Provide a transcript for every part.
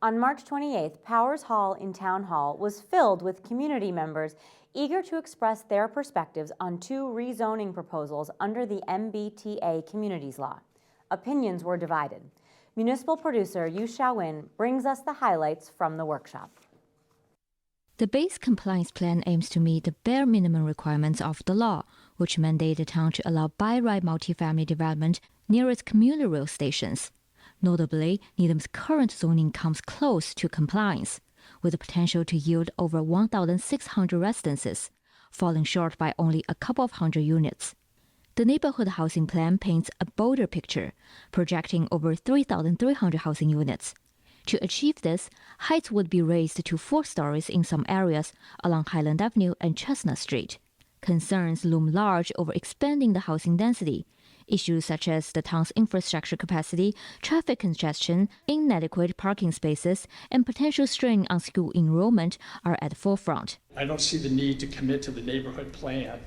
On March 28th, Powers Hall in Town Hall was filled with community members eager to express their perspectives on two rezoning proposals under the MBTA Communities Law. Opinions were divided. Municipal producer Yu Xiaowin brings us the highlights from the workshop. The base compliance plan aims to meet the bare minimum requirements of the law, which mandate the town to allow by-right multifamily development near its commuter rail stations. Notably, Needham's current zoning comes close to compliance, with the potential to yield over 1,600 residences, falling short by only a couple of hundred units. The neighborhood housing plan paints a bolder picture, projecting over 3,300 housing units. To achieve this, heights would be raised to 4 stories in some areas along Highland Avenue and Chestnut Street. Concerns loom large over expanding the housing density. Issues such as the town's infrastructure capacity, traffic congestion, inadequate parking spaces, and potential strain on school enrollment are at the forefront. I don't see the need to commit to the neighborhood plan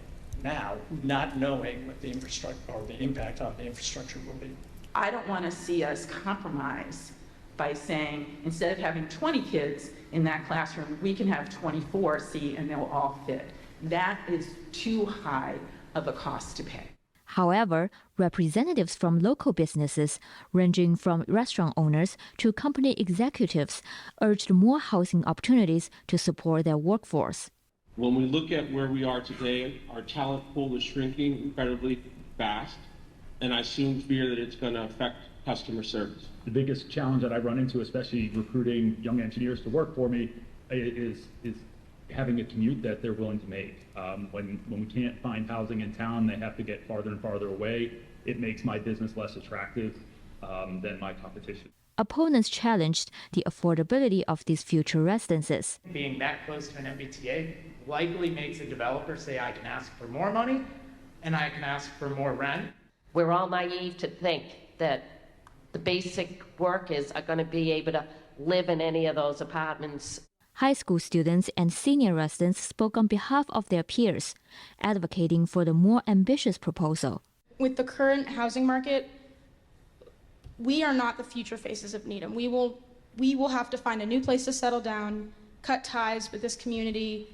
now, not knowing what the infrastructure or the impact on the infrastructure will be. I don't want to see us compromise by saying instead of having 20 kids in that classroom, we can have 24, and they'll all fit. That is too high of a cost to pay. However, representatives from local businesses, ranging from restaurant owners to company executives, urged more housing opportunities to support their workforce. When we look at where we are today, our talent pool is shrinking incredibly fast, and I soon fear that it's going to affect customer service. The biggest challenge that I run into, especially recruiting young engineers to work for me, is having a commute that they're willing to make. When we can't find housing in town, they have to get farther and farther away. It makes my business less attractive than my competition. Opponents challenged the affordability of these future residences. Being that close to an MBTA likely makes a developer say, I can ask for more money and I can ask for more rent. We're all naive to think that the basic workers are going to be able to live in any of those apartments. High school students and senior residents spoke on behalf of their peers, advocating for the more ambitious proposal. With the current housing market, we are not the future faces of Needham. We will have to find a new place to settle down, cut ties with this community,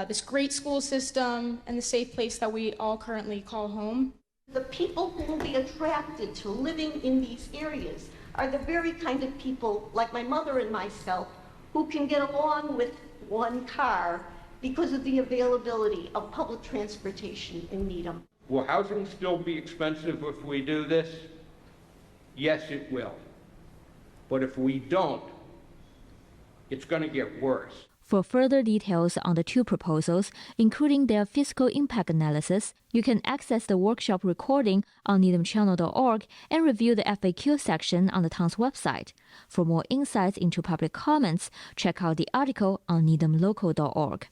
this great school system, and the safe place that we all currently call home. The people who will be attracted to living in these areas are the very kind of people, like my mother and myself, who can get along with one car because of the availability of public transportation in Needham. Will housing still be expensive if we do this? Yes, it will. But if we don't, it's going to get worse. For further details on the two proposals, including their fiscal impact analysis, you can access the workshop recording on needhamchannel.org and review the FAQ section on the town's website. For more insights into public comments, check out the article on needhamlocal.org.